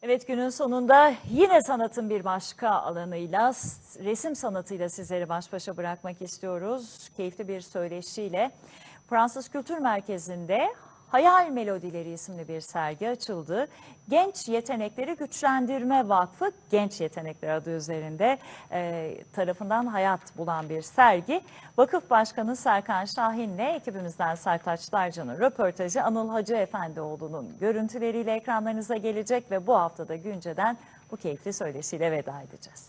Evet, günün sonunda yine sanatın bir başka alanıyla, resim sanatıyla sizleri baş başa bırakmak istiyoruz. Keyifli bir söyleşiyle Fransız Kültür Merkezi'nde Hayal Melodileri isimli bir sergi açıldı. Genç Yetenekleri Güçlendirme Vakfı, Genç Yetenekler adı üzerinde tarafından hayat bulan bir sergi. Vakıf Başkanı Serkan Şahin'le ekibimizden Sertaç Darcan'ın röportajı Anıl Hacı Efendioğlu'nun görüntüleriyle ekranlarınıza gelecek ve bu haftada günceden bu keyifli söyleşiyle veda edeceğiz.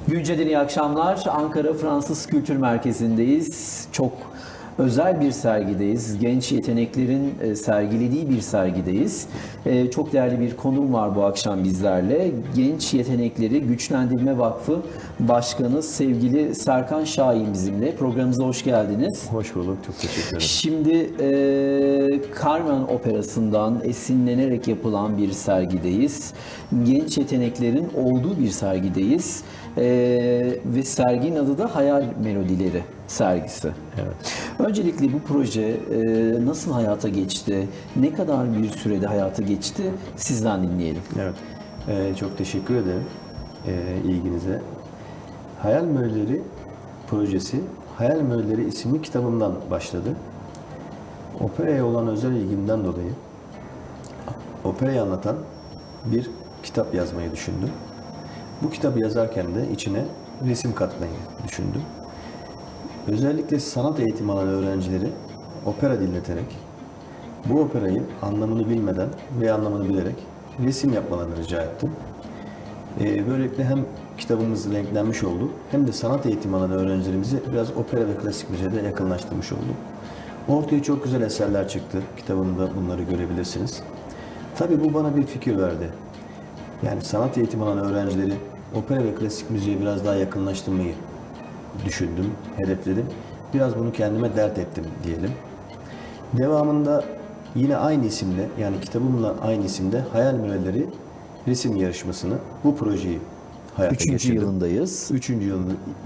Günceden iyi akşamlar. Ankara Fransız Kültür Merkezi'ndeyiz. Çok özel bir sergideyiz. Genç yeteneklerin sergilediği bir sergideyiz. Çok değerli bir konuğum var bu akşam bizlerle. Genç Yetenekleri Güçlendirme Vakfı Başkanı sevgili Serkan Şahin bizimle. Programımıza hoş geldiniz. Hoş bulduk. Çok teşekkür ederim. Şimdi Carmen Operası'ndan esinlenerek yapılan bir sergideyiz. Genç yeteneklerin olduğu bir sergideyiz. Ve serginin adı da Hayal Melodileri sergisi. Evet. Öncelikle bu proje nasıl hayata geçti? Ne kadar bir sürede hayata geçti? Sizden dinleyelim. Evet. Çok teşekkür ederim ilginize. Hayal Melodileri projesi Hayal Melodileri isimli kitabımdan başladı. Operaya olan özel ilgimden dolayı operayı anlatan bir kitap yazmayı düşündüm. Bu kitabı yazarken de içine resim katmayı düşündüm. Özellikle sanat eğitimi alan öğrencileri opera dinleterek, bu operayı anlamını bilmeden ve anlamını bilerek resim yapmalarını rica ettim. Böylelikle hem kitabımız renklenmiş oldu, hem de sanat eğitimi alan öğrencilerimizi biraz opera ve klasik müziğe de yakınlaştırmış oldum. Ortaya çok güzel eserler çıktı. Kitabımda bunları görebilirsiniz. Tabii bu bana bir fikir verdi. Yani sanat eğitimi alan öğrencileri opera ve klasik müziğe biraz daha yakınlaştırmayı düşündüm, hedefledim. Biraz bunu kendime dert ettim diyelim. Devamında yine aynı isimle, yani kitabımla aynı isimde Hayal Melodileri resim yarışmasını, bu projeyi hayata geçirdim. Üçüncü yılındayız. Üçüncü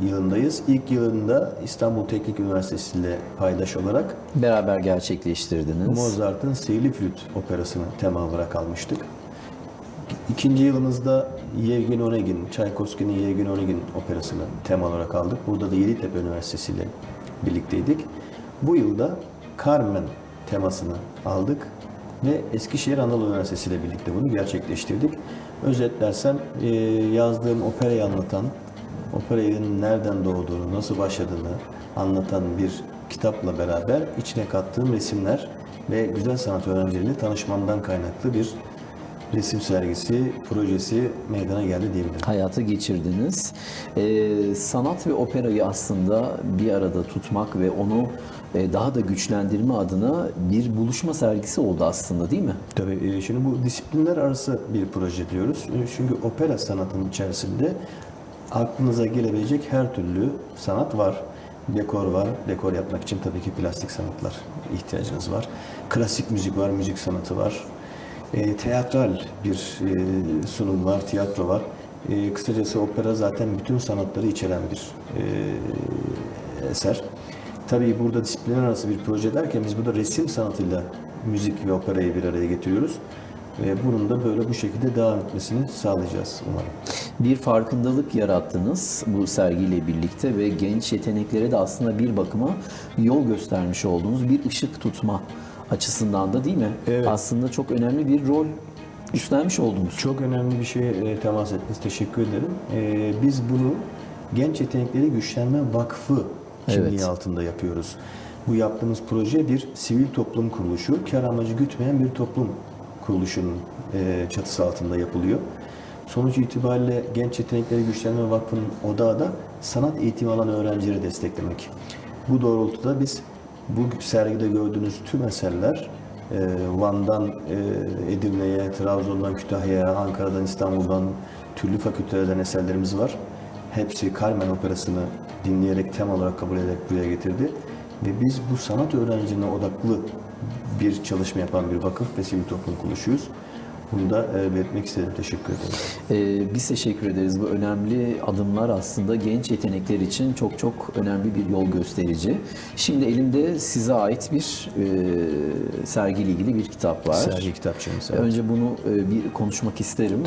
yılındayız. İlk yılında İstanbul Teknik Üniversitesi ile paydaş olarak Beraber gerçekleştirdiniz. Mozart'ın Sihirli Flüt operasını tema olarak almıştık. İkinci yılımızda Yevgeni Onegin, Çaykovski'nin Yevgeni Onegin operasını tema olarak aldık. Burada da Yeditepe Üniversitesi ile birlikteydik. Bu yılda Carmen temasını aldık ve Eskişehir Anadolu Üniversitesi ile birlikte bunu gerçekleştirdik. Özetlersem yazdığım operayı anlatan, operanın nereden doğduğunu, nasıl başladığını anlatan bir kitapla beraber içine kattığım resimler ve güzel sanat öğrencileriyle tanışmamdan kaynaklı bir resim sergisi, projesi meydana geldi diyebilirim. Hayata geçirdiniz. Sanat ve operayı aslında bir arada tutmak ve onu daha da güçlendirme adına bir buluşma sergisi oldu aslında, değil mi? Tabii şimdi bu disiplinler arası bir proje diyoruz. Çünkü opera sanatının içerisinde aklınıza gelebilecek her türlü sanat var. Dekor var. Dekor yapmak için tabii ki plastik sanatlar ihtiyacınız var. Klasik müzik var, müzik sanatı var. Teatral bir sunum var, tiyatro var. Kısacası opera zaten bütün sanatları içeren bir eser. Tabii burada disiplinler arası bir proje derken biz burada resim sanatıyla müzik ve operayı bir araya getiriyoruz. Bunun da böyle bu şekilde devam etmesini sağlayacağız umarım. Bir farkındalık yarattınız bu sergiyle birlikte ve genç yeteneklere de aslında bir bakıma yol göstermiş olduğunuz bir ışık tutma açısından da, değil mi? Evet. Aslında çok önemli bir rol üstlenmiş oldunuz. Çok önemli bir şeye temas ettiniz. Teşekkür ederim. Biz bunu Genç Yetenekleri Güçlenme Vakfı kimliği Evet. altında yapıyoruz. Bu yaptığımız proje bir sivil toplum kuruluşu, kar amacı gütmeyen bir toplum kuruluşunun çatısı altında yapılıyor. Sonuç itibariyle Genç Yetenekleri Güçlenme Vakfı'nın odağı da sanat eğitimi alan öğrencileri desteklemek. Bu doğrultuda biz bu sergide gördüğünüz tüm eserler Van'dan Edirne'ye, Trabzon'dan Kütahya'ya, Ankara'dan İstanbul'dan türlü fakültelerden eserlerimiz var. Hepsi Carmen Operası'nı dinleyerek, tema olarak kabul ederek buraya getirdi. Ve biz bu sanat öğrencilerine odaklı bir çalışma yapan bir vakıf ve sivil toplum kuruluşuyuz. Bunu da belirtmek istedim. Teşekkür ederim. Biz teşekkür ederiz. Bu önemli adımlar aslında genç yetenekler için çok çok önemli bir yol gösterici. Şimdi elimde size ait bir sergiyle ilgili bir kitap var. Sergi kitapçığımız. Evet. Önce bunu bir konuşmak isterim.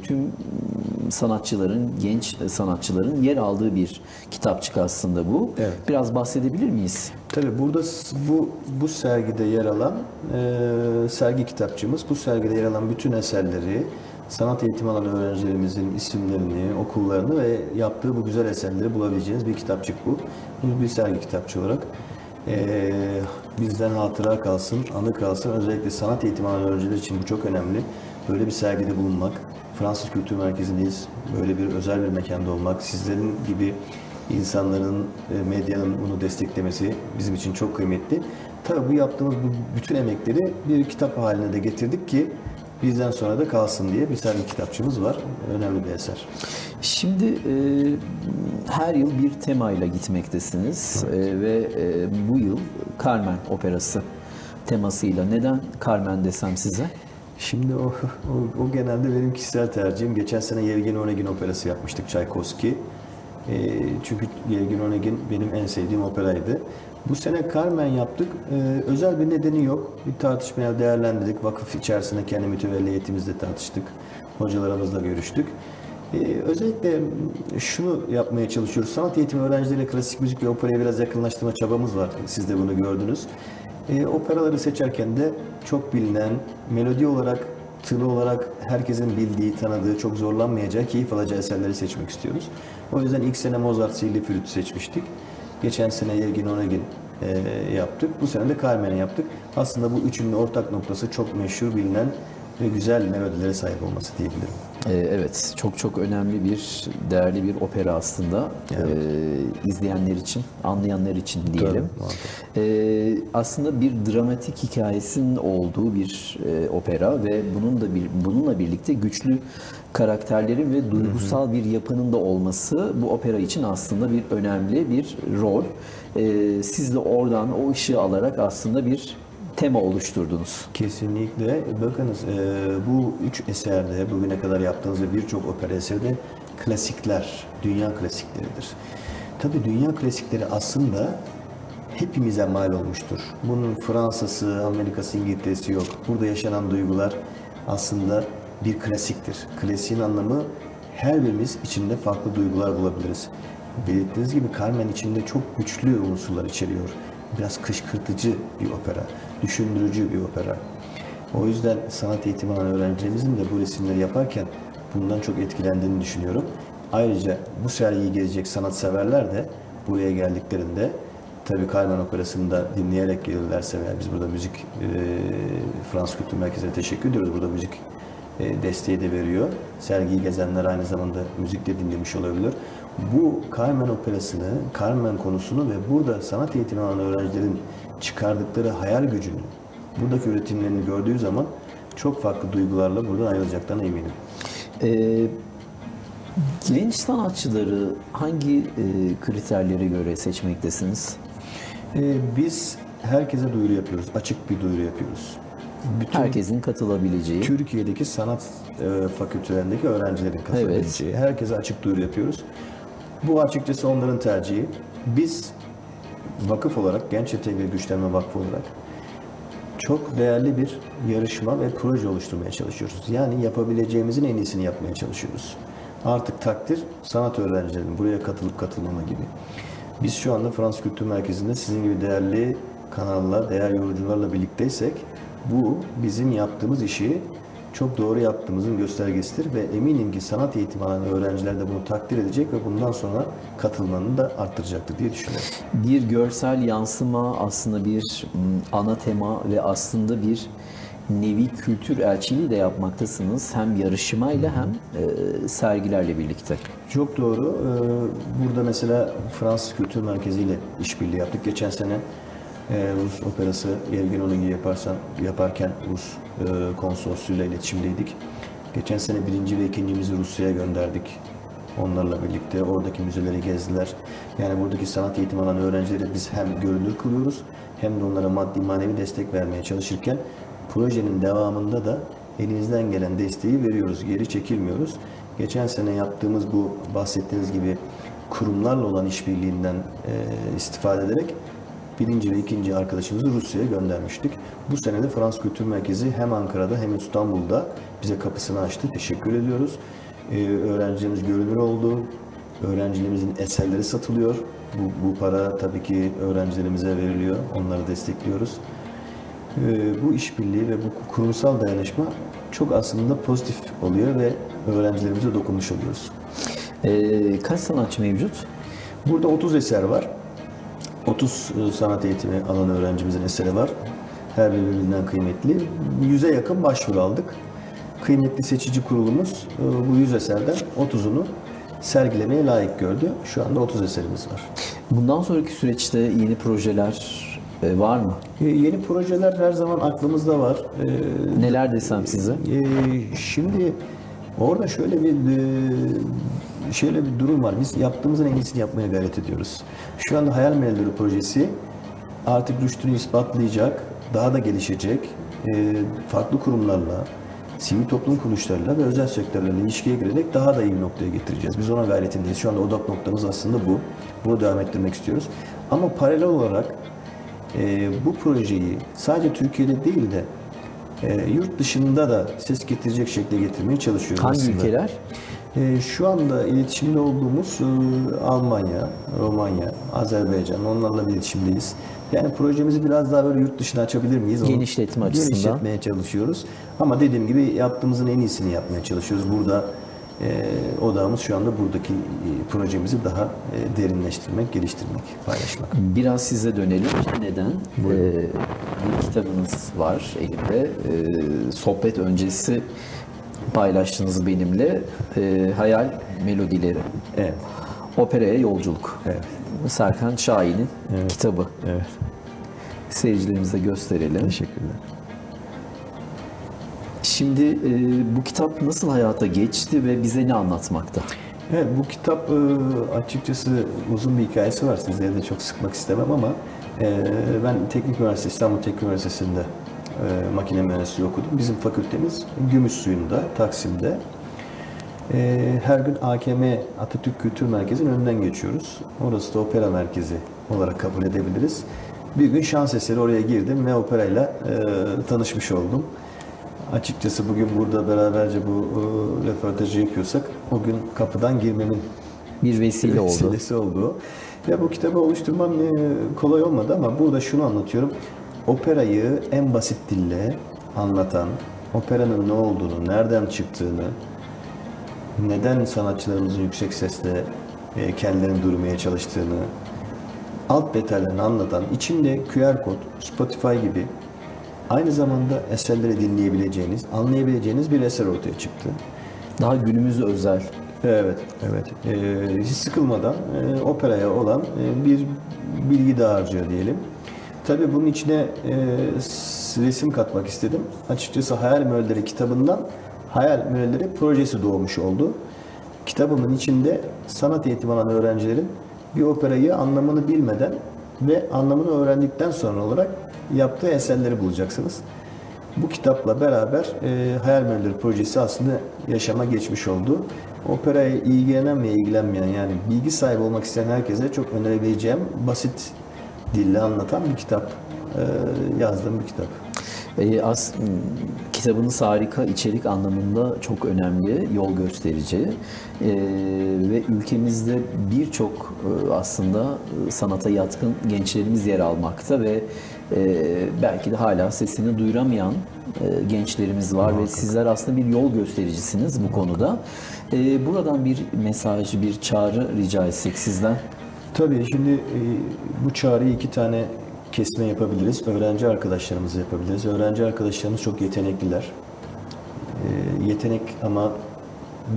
Tüm sanatçıların, genç sanatçıların yer aldığı bir kitapçık aslında bu. Evet. Biraz bahsedebilir miyiz? Tabii burada bu sergide yer alan sergi kitapçığımız, bu sergide yer alan bütün eserleri, sanat eğitimi alan öğrencilerimizin isimlerini, okullarını ve yaptığı bu güzel eserleri bulabileceğiniz bir kitapçık bu. Bu bir sergi kitapçığı olarak bizden hatıra kalsın, anı kalsın. Özellikle sanat eğitimi alan öğrenciler için bu çok önemli. Böyle bir sergide bulunmak, Fransız Kültür Merkezi'ndeyiz. Böyle bir özel bir mekanda olmak, sizlerin gibi insanların, medyanın bunu desteklemesi bizim için çok kıymetli. Tabii bu yaptığımız bu bütün emekleri bir kitap haline de getirdik ki bizden sonra da kalsın diye bir sergi kitapçığımız var. Önemli bir eser. Şimdi her yıl bir temayla gitmektesiniz ve bu yıl Carmen Operası temasıyla. Neden Carmen desem size? Şimdi o genelde benim kişisel tercihim. Geçen sene Yevgeni Onegin operası yapmıştık, Tchaikovsky. Çünkü Yevgeni Onegin benim en sevdiğim operaydı. Bu sene Carmen yaptık. Özel bir nedeni yok. Bir tartışmaya değerlendirdik. Vakıf içerisinde kendi mütevelliyetimizle tartıştık. Hocalarımızla görüştük. Özellikle şunu yapmaya çalışıyoruz. Sanat eğitimi öğrencileriyle klasik müzik ve operaya biraz yakınlaştırma çabamız var. Siz de bunu gördünüz. Operaları seçerken de çok bilinen, melodi olarak, tını olarak herkesin bildiği, tanıdığı, çok zorlanmayacağı, keyif alacağı eserleri seçmek istiyoruz. O yüzden ilk sene Mozart Sihirli Flüt'ü seçmiştik. Geçen sene Yevgeni Onegin yaptık. Bu sene de Carmen'i yaptık. Aslında bu üçünün ortak noktası çok meşhur, bilinen ve güzel melodilere sahip olması diyebilirim. Evet, çok çok önemli bir, değerli bir opera aslında. Evet. İzleyenler için, anlayanlar için diyelim. Aslında bir dramatik hikayesinin olduğu bir opera ve bununla birlikte güçlü karakterlerin ve duygusal bir yapının da olması bu opera için aslında bir önemli bir rol. Siz de oradan o ışığı alarak aslında bir tema oluşturdunuz. Kesinlikle. Bakınız bu üç eserde bugüne kadar yaptığınız ve birçok opera eserde klasikler, dünya klasikleridir. Tabii dünya klasikleri aslında hepimize mal olmuştur. Bunun Fransa'sı, Amerika'sı, İngiltere'si yok. Burada yaşanan duygular aslında bir klasiktir. Klasiğin anlamı her birimiz içinde farklı duygular bulabiliriz. Belirttiğiniz gibi Carmen içinde çok güçlü unsurlar içeriyor. Biraz kışkırtıcı bir opera, düşündürücü bir opera. O yüzden sanat eğitimi alan öğrencilerimizin de bu resimleri yaparken bundan çok etkilendiğini düşünüyorum. Ayrıca bu sergiyi gezecek sanatseverler de buraya geldiklerinde tabii Carmen Operası'nı da dinleyerek gelirlerse veya biz burada müzik Fransız Kültür Merkezi'ne teşekkür ediyoruz. Burada müzik desteği de veriyor. Sergiyi gezenler aynı zamanda müzik de dinlemiş olabilir. Bu Carmen Operası'nı, Carmen konusunu ve burada sanat eğitimi alan öğrencilerin çıkardıkları hayal gücünü, buradaki üretimlerini gördüğü zaman çok farklı duygularla buradan ayrılacaklarına eminim. Genç sanatçıları hangi kriterlere göre seçmektesiniz? Biz herkese duyuru yapıyoruz, açık bir duyuru yapıyoruz. Bütün Herkesin katılabileceği. Türkiye'deki sanat fakültelerindeki öğrencilerin katılabileceği, herkese açık duyuru yapıyoruz. Bu açıkçası onların tercihi. Biz vakıf olarak, Genç Yetenek ve Güçlenme Vakfı olarak çok değerli bir yarışma ve proje oluşturmaya çalışıyoruz. Yani yapabileceğimizin en iyisini yapmaya çalışıyoruz. Artık takdir sanat öğrencilerinin buraya katılıp katılmama gibi. Biz şu anda Fransız Kültür Merkezi'nde sizin gibi değerli kanallar, değer yorucularla birlikteysek bu bizim yaptığımız işi çok doğru yaptığımızın göstergesidir ve eminim ki sanat eğitimi alan öğrenciler de bunu takdir edecek ve bundan sonra katılmanı da arttıracaktır diye düşünüyorum. Bir görsel yansıma, aslında bir ana tema ve aslında bir nevi kültür elçiliği de yapmaktasınız. Hem yarışmayla hem sergilerle birlikte. Çok doğru. Burada mesela Fransız Kültür Merkezi ile işbirliği yaptık. Geçen sene Rus operası Yevgeni Onegin yaparken Rus konsolosluğuyla iletişimdeydik. Geçen sene birinci ve ikincimizi Rusya'ya gönderdik. Onlarla birlikte oradaki müzeleri gezdiler. Yani buradaki sanat eğitimi alan öğrencileri biz hem görünür kılıyoruz hem de onlara maddi manevi destek vermeye çalışırken projenin devamında da elimizden gelen desteği veriyoruz, geri çekilmiyoruz. Geçen sene yaptığımız bu bahsettiğiniz gibi kurumlarla olan işbirliğinden istifade ederek birinci ve ikinci arkadaşımızı Rusya'ya göndermiştik. Bu sene de Fransız Kültür Merkezi hem Ankara'da hem İstanbul'da bize kapısını açtı. Teşekkür ediyoruz. Öğrencilerimiz görünür oldu. Öğrencilerimizin eserleri satılıyor. Bu para tabii ki öğrencilerimize veriliyor. Onları destekliyoruz. Bu işbirliği ve bu kurumsal dayanışma çok aslında pozitif oluyor ve öğrencilerimize dokunmuş oluyoruz. Kaç sanatçı mevcut? Burada 30 eser var. 30 sanat eğitimi alan öğrencimizin eseri var. Her biri birbirinden kıymetli. 100'e yakın başvuru aldık. Kıymetli seçici kurulumuz bu 100 eserden 30'unu sergilemeye layık gördü. Şu anda 30 eserimiz var. Bundan sonraki süreçte yeni projeler var mı? Yeni projeler her zaman aklımızda var. Neler desem size? Şimdi orada şöyle bir durum var. Biz yaptığımızın en iyisini yapmaya gayret ediyoruz. Şu anda Hayal Meyilleri projesi artık rüştünü ispatlayacak, daha da gelişecek. Farklı kurumlarla, sivil toplum kuruluşlarıyla ve özel sektörlerle ilişkiye girerek daha da iyi bir noktaya getireceğiz. Biz ona gayretindeyiz. Şu anda odak noktamız aslında bu. Bunu devam ettirmek istiyoruz. Ama paralel olarak bu projeyi sadece Türkiye'de değil de yurt dışında da ses getirecek şekilde getirmeye çalışıyoruz. Hangi aslında. ülkeler? Şu anda iletişimde olduğumuz Almanya, Romanya, Azerbaycan, onlarla iletişimdeyiz. Yani projemizi biraz daha böyle yurt dışına açabilir miyiz? Onu Genişletme açısından. genişletmeye çalışıyoruz. Ama dediğim gibi yaptığımızın en iyisini yapmaya çalışıyoruz. Burada odağımız şu anda buradaki projemizi daha derinleştirmek, geliştirmek, paylaşmak. Biraz size dönelim. Neden? Bir kitabınız var elimde. Sohbet öncesi paylaştınız benimle. Hayal Melodileri. Evet. Operaya Yolculuk. Evet. Serkan Şahin'in kitabı. Evet. Seyircilerimize gösterelim. Teşekkürler. Şimdi bu kitap nasıl hayata geçti ve bize ne anlatmakta? Evet, bu kitap açıkçası uzun bir hikayesi var. Sizleri de çok sıkmak istemem ama ben İstanbul Teknik Üniversitesi'nde makine mühendisliği okudum. Bizim fakültemiz Gümüşsuyu'nda, Taksim'de. Her gün AKM, Atatürk Kültür Merkezi'nin önünden geçiyoruz. Orası da opera merkezi olarak kabul edebiliriz. Bir gün şans eseri oraya girdim ve operayla tanışmış oldum. Açıkçası bugün burada beraberce bu röportajı yapıyorsak o gün kapıdan girmemin Bir vesile oldu. vesilesi oldu. Ve bu kitabı oluşturmam kolay olmadı ama burada şunu anlatıyorum. Operayı en basit dille anlatan, operanın ne olduğunu, nereden çıktığını, neden sanatçılarımızın yüksek sesle kendilerini duyurmaya çalıştığını, alt detaylarını anlatan, içinde QR kod, Spotify gibi aynı zamanda eserleri dinleyebileceğiniz, anlayabileceğiniz bir eser ortaya çıktı. Daha günümüze özel. Evet, evet. Hiç sıkılmadan operaya olan bir bilgi dağarcığı diyelim. Tabii bunun içine resim katmak istedim. Açıkçası Hayal Meyilleri kitabından Hayal Meyilleri projesi doğmuş oldu. Kitabımın içinde sanat eğitimi alan öğrencilerin bir operayı anlamını bilmeden ve anlamını öğrendikten sonra olarak yaptığı eserleri bulacaksınız. Bu kitapla beraber Hayal Meyilleri projesi aslında yaşama geçmiş oldu. Operaya ilgilenen ve ilgilenmeyen, yani bilgi sahibi olmak isteyen herkese çok önerebileceğim basit dille anlatan bir kitap. Yazdığım bir kitap. Kitabınız harika, içerik anlamında çok önemli, yol gösterici ve ülkemizde birçok aslında sanata yatkın gençlerimiz yer almakta ve belki de hala sesini duyuramayan gençlerimiz var ve sizler aslında bir yol göstericisiniz bu konuda. Buradan bir mesaj, bir çağrı rica etsek sizden. Tabii şimdi bu çağrıyı iki tane kesme yapabiliriz. Öğrenci arkadaşlarımızı yapabiliriz. Öğrenci arkadaşlarımız çok yetenekliler. Yetenek ama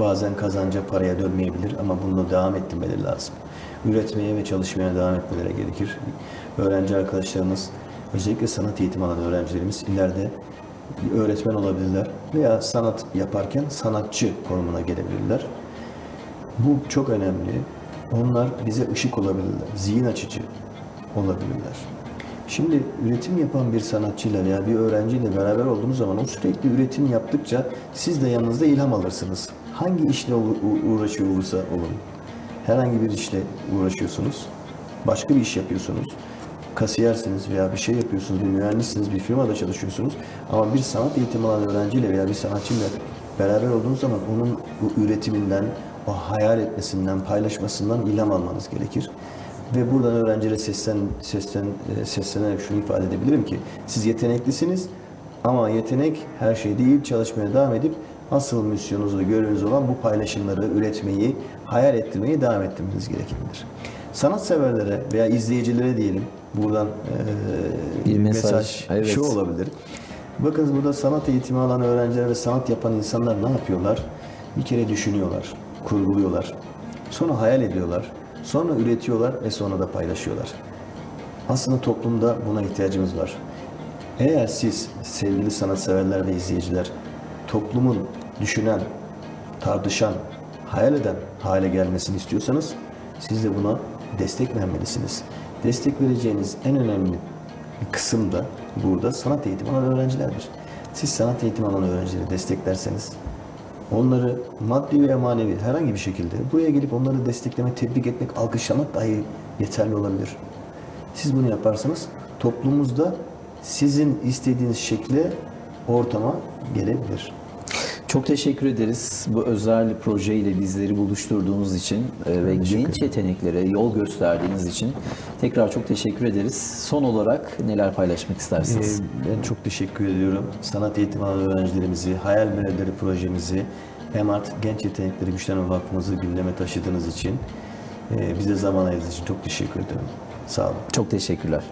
bazen kazanca paraya dönmeyebilir ama bununla devam ettirmeleri lazım. Üretmeye ve çalışmaya devam etmeleri gerekir. Öğrenci arkadaşlarımız, özellikle sanat eğitimi alan öğrencilerimiz ileride öğretmen olabilirler veya sanat yaparken sanatçı konumuna gelebilirler. Bu çok önemli. Onlar bize ışık olabilirler, zihin açıcı olabilirler. Şimdi üretim yapan bir sanatçıyla veya bir öğrenciyle beraber olduğunuz zaman o sürekli üretim yaptıkça siz de yanınızda ilham alırsınız. Hangi işle uğraşıyor olursa olun. Herhangi bir işle uğraşıyorsunuz. Başka bir iş yapıyorsunuz. Kasiyersiniz veya bir şey yapıyorsunuz, bir mühendissiniz, bir firmada çalışıyorsunuz. Ama bir sanat eğitimi alan öğrenciyle veya bir sanatçıyla beraber olduğunuz zaman onun bu üretiminden, o hayal etmesinden, paylaşmasından ilham almanız gerekir. Ve buradan öğrencilere seslenerek şunu ifade edebilirim ki siz yeteneklisiniz ama yetenek her şey değil, çalışmaya devam edip asıl misyonunuz ve göreviniz olan bu paylaşımları üretmeyi, hayal ettirmeyi devam ettirmeniz gereklidir. Sanatseverlere veya izleyicilere diyelim, buradan Bir mesaj, evet. şu olabilir. Bakınız burada sanat eğitimi alan öğrenciler ve sanat yapan insanlar ne yapıyorlar? Bir kere düşünüyorlar, kurguluyorlar, sonra hayal ediyorlar, sonra üretiyorlar ve sonra da paylaşıyorlar. Aslında toplumda buna ihtiyacımız var. Eğer siz sevgili sanatseverler ve izleyiciler toplumun düşünen, tartışan, hayal eden hale gelmesini istiyorsanız siz de buna destek vermelisiniz. Destek vereceğiniz en önemli kısım da burada sanat eğitimi alan öğrencilerdir. Siz sanat eğitimi alan öğrencileri desteklerseniz onları maddi veya manevi herhangi bir şekilde buraya gelip onları desteklemek, tebrik etmek, alkışlamak dahi yeterli olabilir. Siz bunu yaparsanız toplumumuzda sizin istediğiniz şekle, ortama gelebilir. Çok teşekkür ederiz bu özel projeyle bizleri buluşturduğunuz için ve genç yeteneklere yol gösterdiğiniz için tekrar çok teşekkür ederiz. Son olarak neler paylaşmak istersiniz? Ben çok teşekkür ediyorum. Sanat eğitimi alan öğrencilerimizi, Hayal Meyveleri projemizi, EMART Genç Yetenekleri Güçlenme Vakfımızı gündeme taşıdığınız için, bize zaman ayırdığınız için çok teşekkür ederim. Sağ olun. Çok teşekkürler.